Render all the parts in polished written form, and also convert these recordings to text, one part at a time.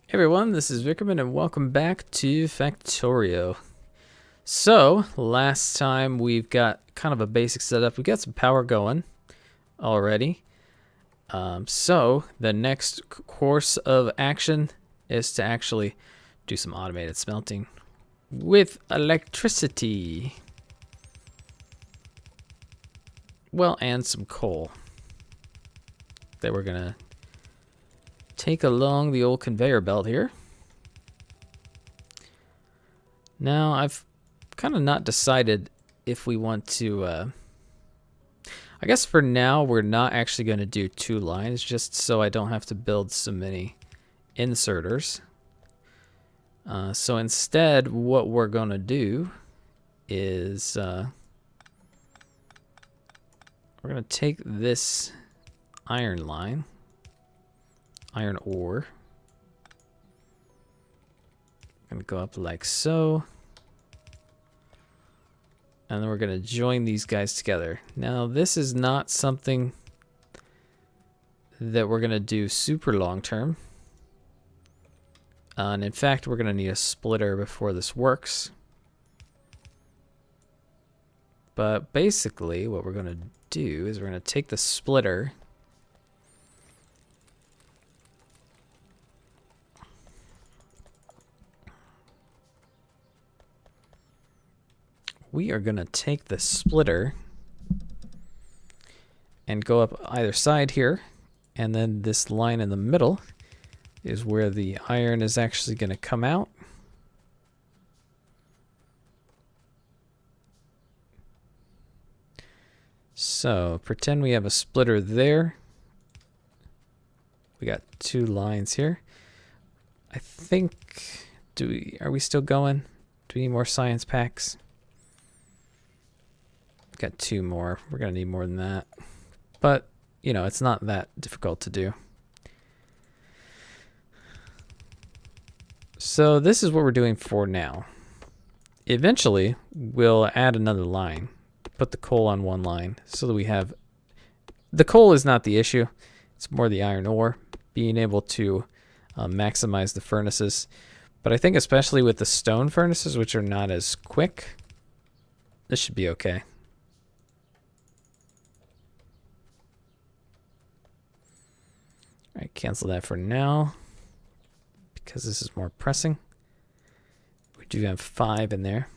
Hey everyone, this is Vickriman and welcome back to Factorio. So, last time we've got kind of a basic setup. We got some power going already. So, the next course of action is to actually do some automated smelting with electricity. Well, and some coal that we're going to take along the old conveyor belt here. Now, I've kind of not decided if we want to, I guess for now, we're not actually going to do 2 lines, just so I don't have to build so many inserters. So instead, what we're going to do is, we're going to take this iron line, iron ore, going to go up like so. And then we're going to join these guys together. Now, this is not something that we're going to do super long term. And in fact, we're going to need a splitter before this works. But basically, what we're going to do is we're going to take the splitter. We are going to take the splitter and go up either side here, and then this line in the middle is where the iron is actually going to come out. So pretend we have a splitter there. We got 2 lines here. I think, are we still going? Do we need more science packs? Got 2 more. We're going to need more than that. But, you know, it's not that difficult to do. So this is what we're doing for now. Eventually, we'll add another line. Put the coal on one line so that we have... The coal is not the issue. It's more the iron ore. Being able to maximize the furnaces. But I think especially with the stone furnaces, which are not as quick, this should be okay. Alright, cancel that for now, because this is more pressing. We do have 5 in there.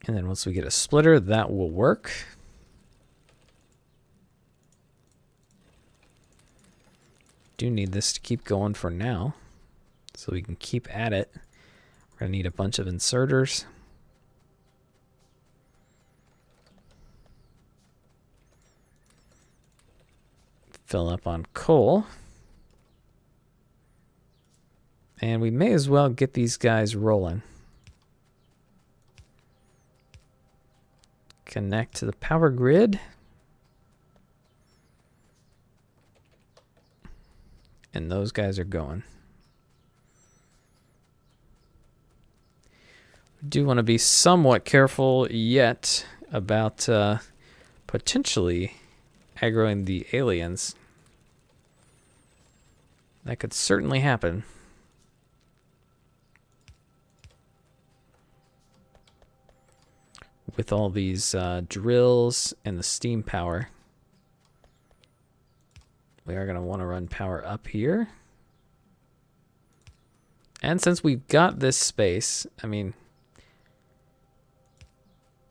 And then once we get a splitter, that will work. Do need this to keep going for now, so we can keep at it. We're gonna need a bunch of inserters. Fill up on coal. And we may as well get these guys rolling. Connect to the power grid. And those guys are going. We do want to be somewhat careful yet about potentially aggroing the aliens. That could certainly happen. With all these drills and the steam power. We are going to want to run power up here. And since we've got this space, I mean,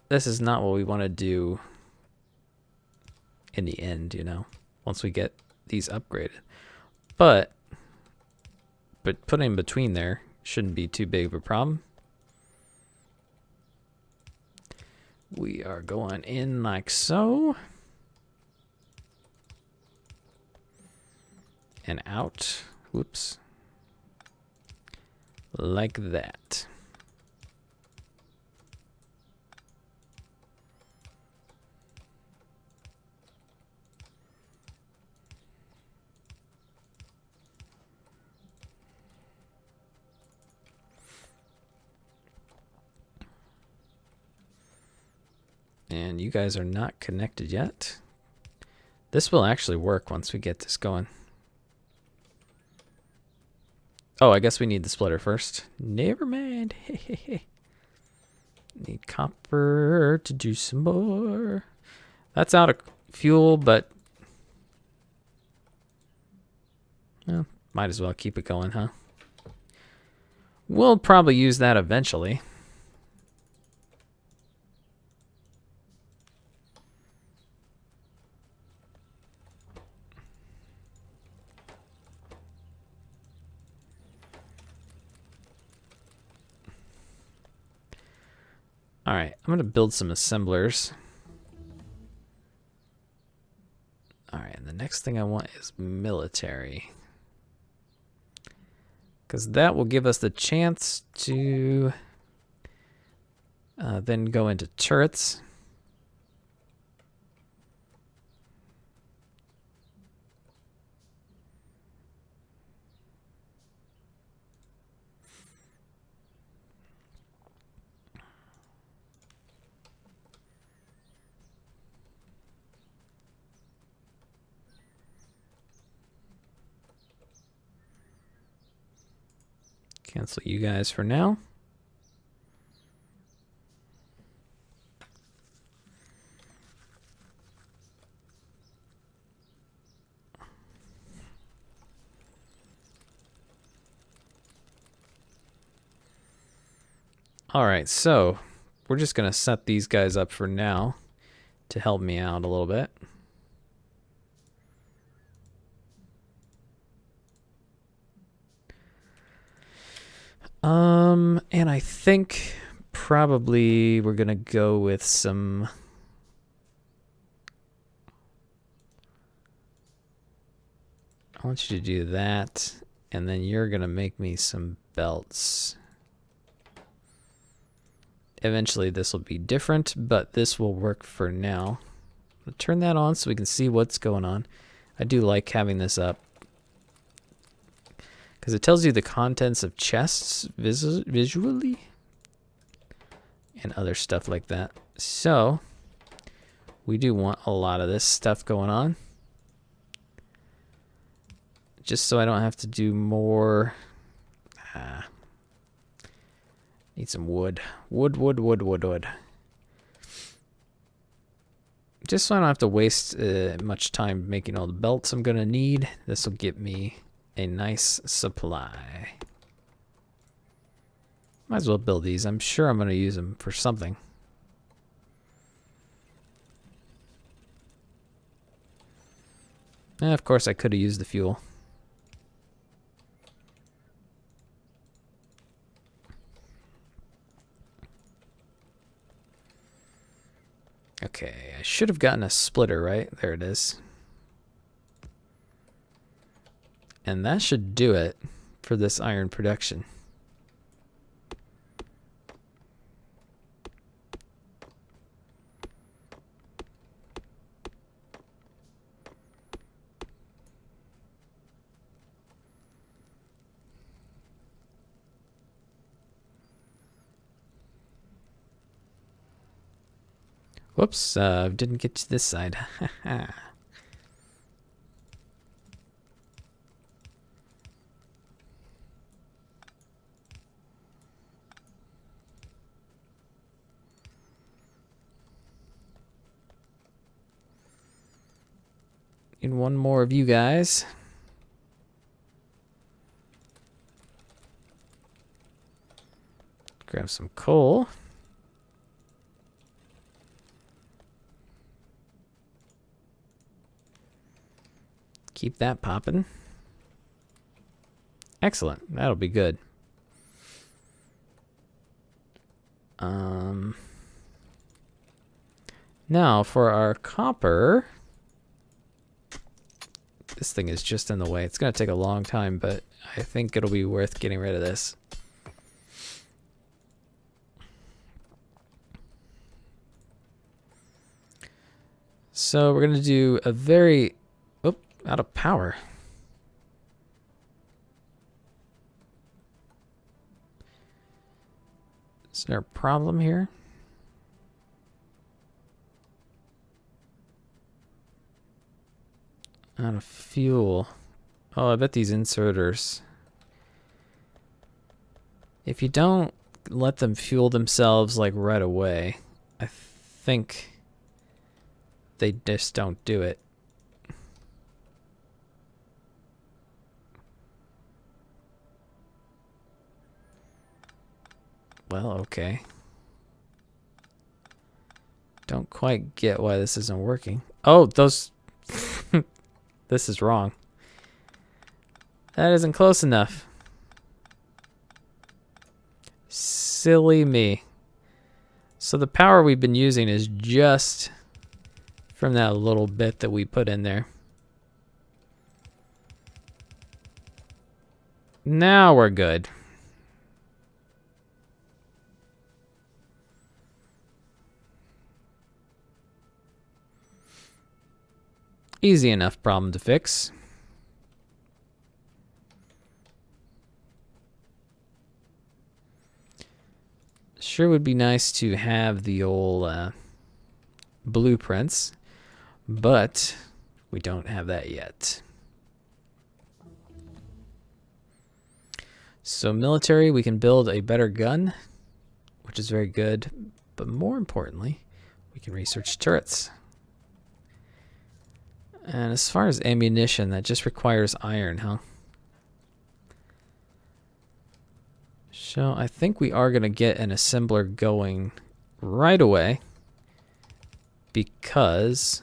this is not what we want to do in the end, you know, once we get these upgraded. But putting in between there shouldn't be too big of a problem. We are going in like so. And out. Whoops. Like that. And you guys are not connected yet. This will actually work once we get this going. Oh, I guess we need the splitter first. Never mind. Need copper to do some more. That's out of fuel, but well, might as well keep it going, huh? We'll probably use that eventually. All right, I'm gonna build some assemblers. All right, and the next thing I want is military. Because that will give us the chance to then go into turrets. Cancel you guys for now. All right, so we're just going to set these guys up for now to help me out a little bit. And I think probably we're going to go with some I want you to do that, and then you're going to make me some belts. Eventually this will be different, but this will work for now. I'll turn that on so we can see what's going on. I do like having this up because it tells you the contents of chests visually and other stuff like that. So we do want a lot of this stuff going on, just so I don't have to do more. Need some wood. Wood. Just so I don't have to waste much time making all the belts I'm gonna need. This will get me a nice supply. Might as well build these. I'm sure I'm gonna use them for something. And of course I could have used the fuel. Okay, I should have gotten a splitter, right? There it is. And that should do it for this iron production. Whoops, didn't get to this side. Need one more of you guys. Grab some coal. Keep that popping. Excellent. That'll be good. Now for our copper. This thing is just in the way. It's going to take a long time, but I think it'll be worth getting rid of this. So we're going to do a very... Oh, out of power. Is there a problem here? Out of fuel. Oh, I bet these inserters. If you don't let them fuel themselves like right away, I think they just don't do it. Well, okay. Don't quite get why this isn't working. Oh, those... This is wrong. That isn't close enough. Silly me. So the power we've been using is just from that little bit that we put in there. Now we're good. Easy enough problem to fix. Sure would be nice to have the old blueprints, but we don't have that yet. So military, we can build a better gun, which is very good, but more importantly, we can research turrets. And as far as ammunition, that just requires iron, huh? So I think we are going to get an assembler going right away because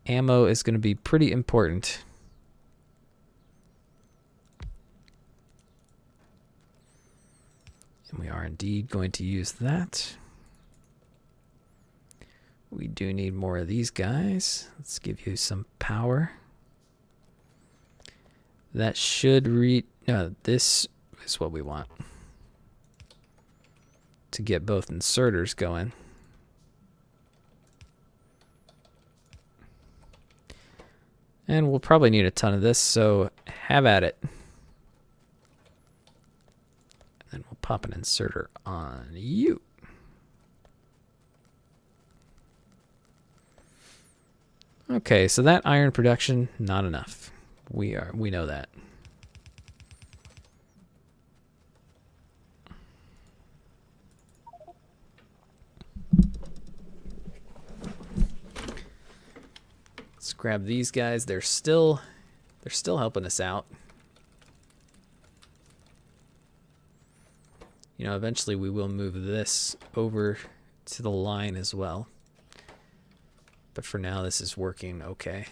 ammo is going to be pretty important. And we are indeed going to use that. We do need more of these guys. Let's give you some power. That should no, this is what we want to get both inserters going. And we'll probably need a ton of this, so have at it. And then we'll pop an inserter on you. Okay, so that iron production, not enough. We know that. Let's grab these guys. They're still helping us out. You know, eventually we will move this over to the line as well. But for now, this is working okay.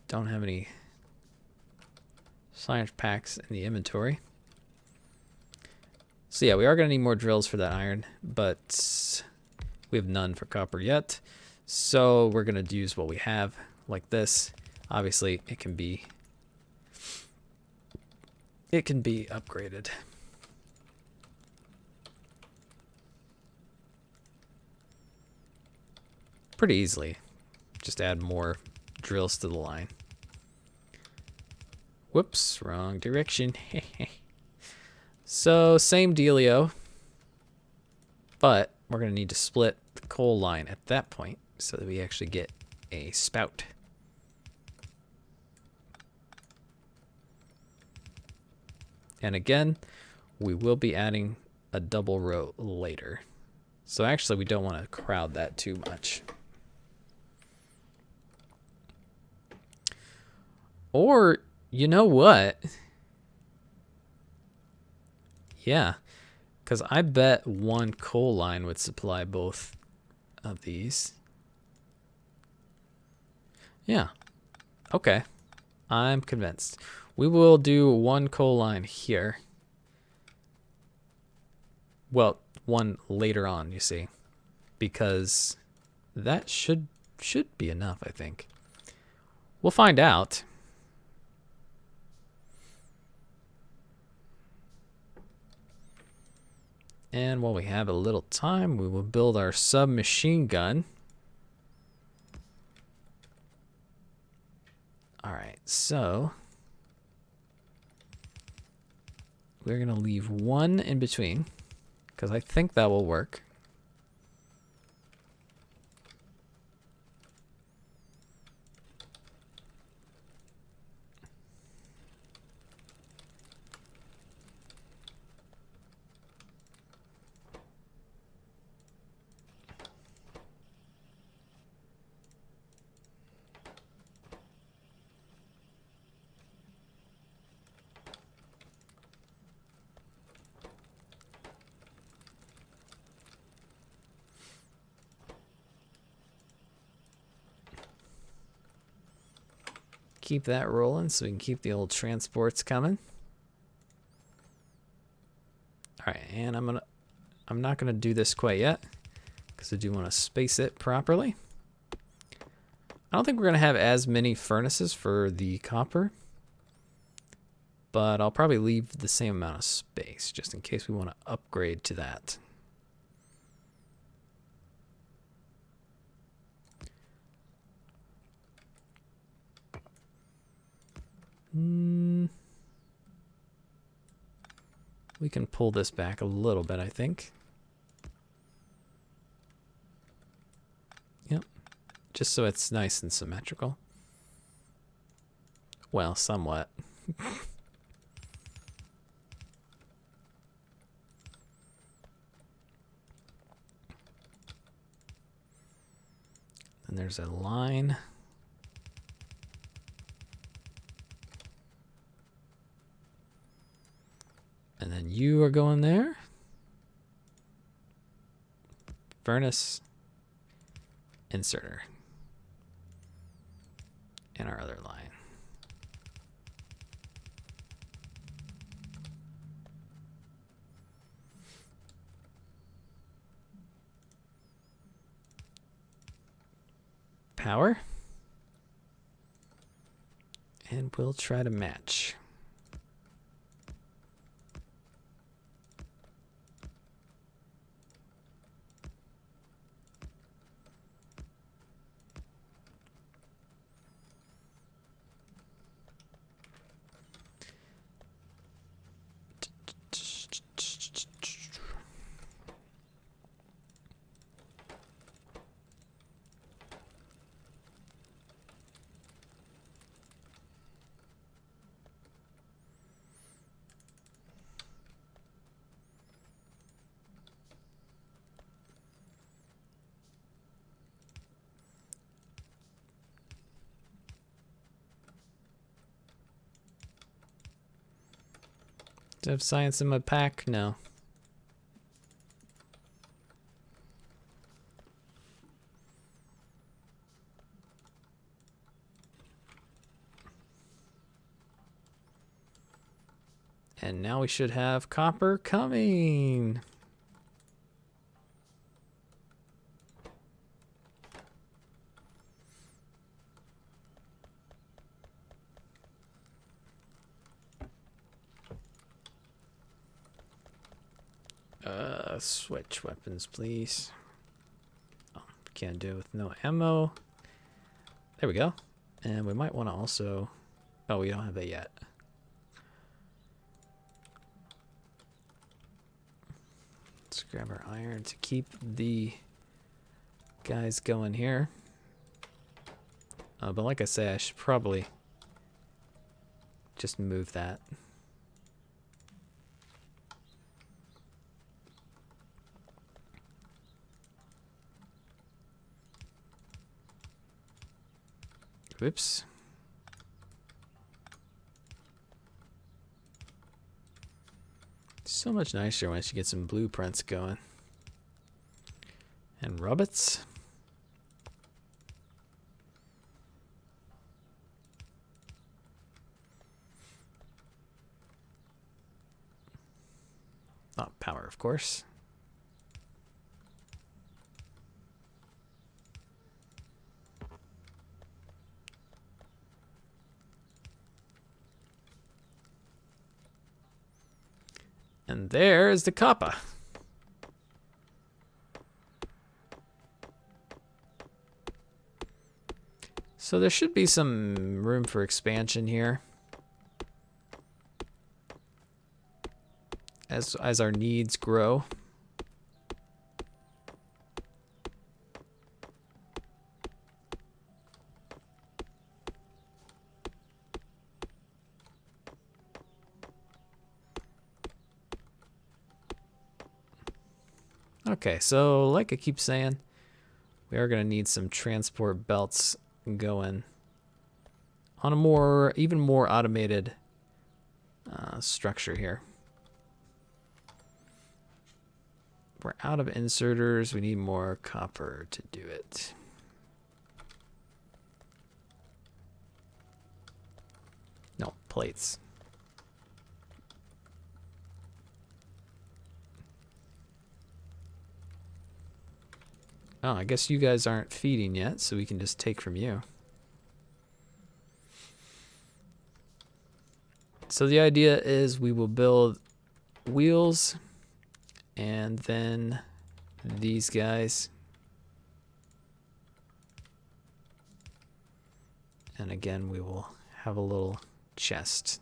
Don't have any science packs in the inventory. So yeah, we are going to need more drills for that iron, but we have none for copper yet. So we're going to use what we have, like this. Obviously, it can be upgraded. Pretty easily. Just add more drills to the line. Whoops, wrong direction. So same dealio, but we're going to need to split the coal line at that point so that we actually get a spout. And again, we will be adding a double row later. So actually we don't want to crowd that too much. Or, you know what? Yeah, because I bet one coal line would supply both of these. Yeah, okay. I'm convinced. We will do one coal line here. Well, one later on, you see. Because that should be enough, I think. We'll find out. And while we have a little time, we will build our submachine gun. Alright, so we're going to leave one in between, because I think that will work. keep that rolling so we can keep the old transports coming. All right, and I'm not gonna do this quite yet because I do want to space it properly. I don't think we're gonna have as many furnaces for the copper, but I'll probably leave the same amount of space just in case we want to upgrade to that. We can pull this back a little bit, I think. Yep. Just so it's nice and symmetrical. Well, somewhat. And there's a line. And then you are going there. Furnace. Inserter. And our other line. Power. And we'll try to match. Do I have science in my pack? No. And now we should have copper coming. Switch weapons, please. Oh, can't do it with no ammo. There we go. And we might want to also... Oh, we don't have that yet. Let's grab our iron to keep the guys going here. But like I say, I should probably just move that. Whoops. So much nicer once you get some blueprints going. And rubbits. Not power, of course. And there's the copper. So there should be some room for expansion here. As our needs grow. Okay, so like I keep saying, we are going to need some transport belts going on a even more automated structure here. We're out of inserters. We need more copper to do it. plates. Oh, I guess you guys aren't feeding yet, so we can just take from you. So the idea is we will build wheels and then these guys. And again, we will have a little chest.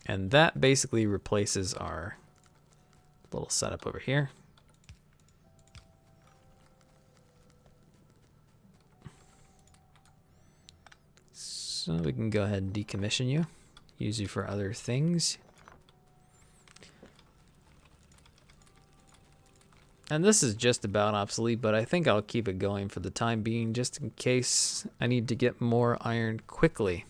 And that basically replaces our little setup over here. So we can go ahead and decommission you, use you for other things. And this is just about obsolete, but I think I'll keep it going for the time being, just in case I need to get more iron quickly.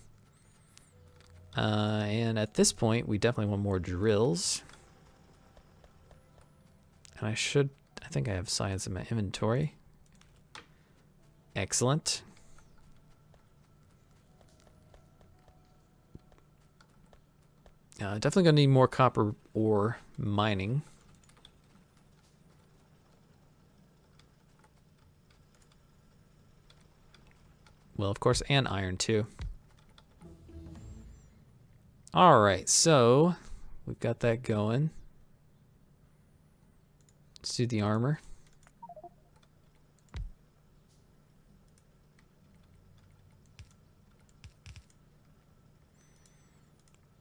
And at this point, we definitely want more drills. And I think I have science in my inventory. Excellent. Definitely gonna need more copper ore mining. Well, of course, and iron too. All right, so we've got that going. Let's do the armor.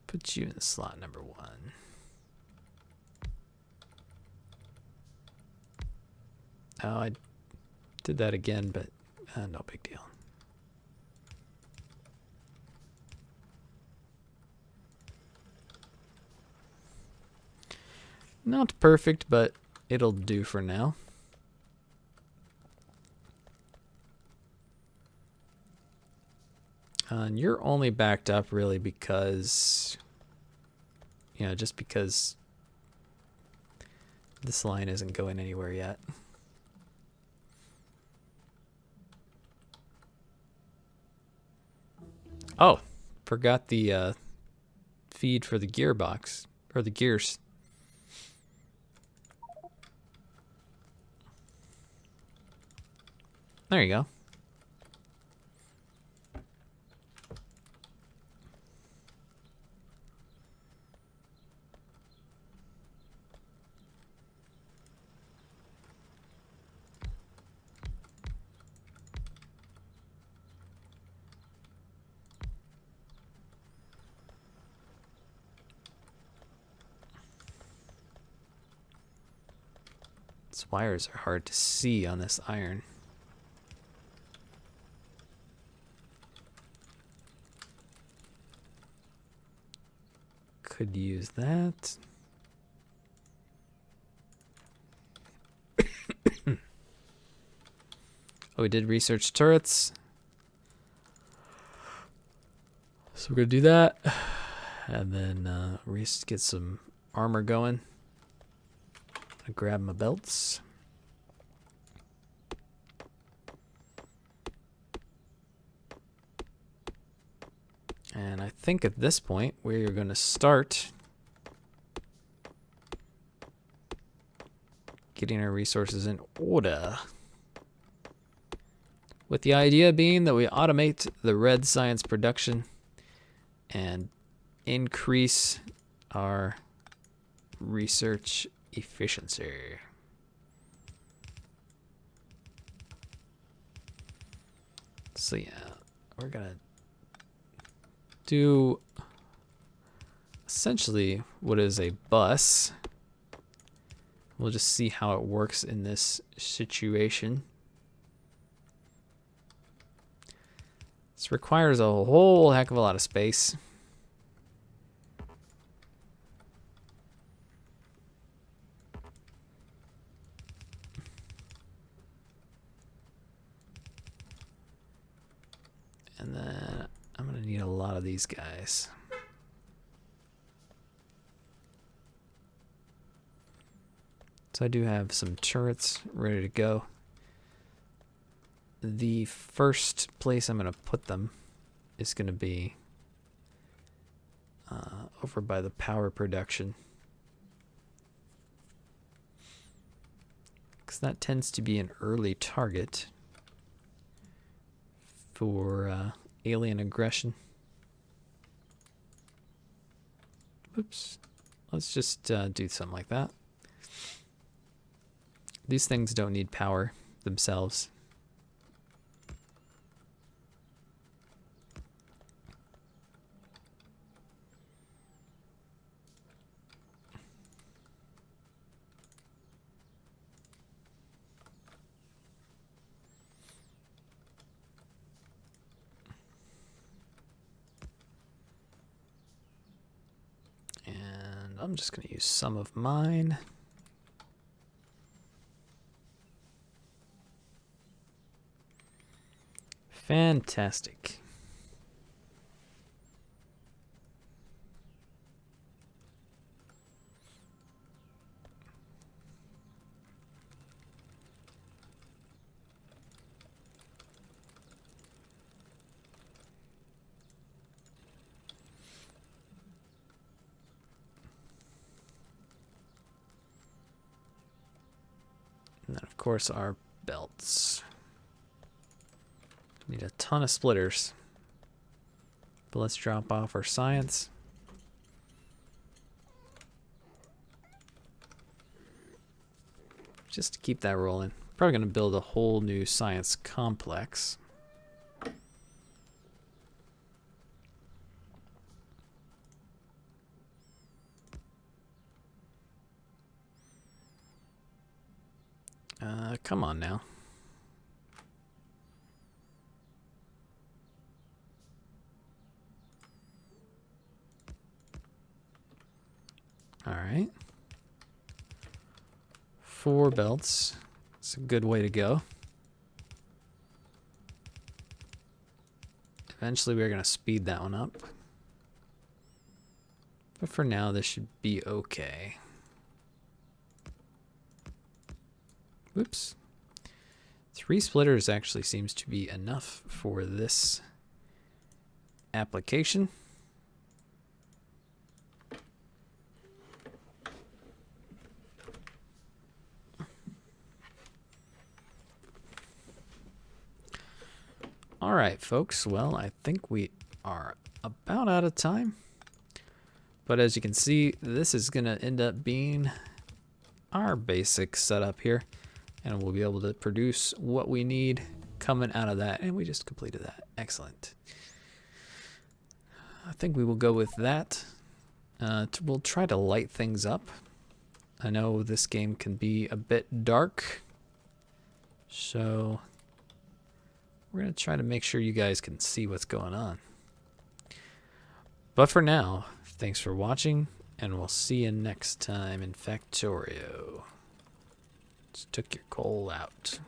Put you in slot number 1. Oh, I did that again, but no big deal. Not perfect, but it'll do for now. And you're only backed up really because, you know, just because this line isn't going anywhere yet. Oh, forgot the feed for the gearbox, or the gears. There you go. These wires are hard to see on this iron. Could use that. Oh, we did research turrets. So we're gonna do that. And then get some armor going. I grab my belts. And I think at this point we're going to start getting our resources in order. With the idea being that we automate the red science production and increase our research efficiency. So yeah, we're gonna do essentially what is a bus. We'll just see how it works in this situation. This requires a whole heck of a lot of space. And then I'm gonna need a lot of these guys. So I do have some turrets ready to go. the first place I'm going to put them is going to be over by the power production. Because that tends to be an early target for alien aggression. Oops. Let's just do something like that. These things don't need power themselves. And I'm just going to use some of mine. Fantastic. And then, of course, our belts. Need a ton of splitters. But let's drop off our science. Just to keep that rolling. Probably going to build a whole new science complex. Come on now. All right. 4 belts. It's a good way to go. Eventually we're going to speed that one up. But for now, this should be okay. Whoops. 3 splitters actually seems to be enough for this application. All right, folks. Well, I think we are about out of time. But as you can see, this is going to end up being our basic setup here. And we'll be able to produce what we need coming out of that. And we just completed that. Excellent. I think we will go with that. We'll try to light things up. I know this game can be a bit dark. So we're going to try to make sure you guys can see what's going on. But for now, thanks for watching. And we'll see you next time in Factorio. Just took your coal out.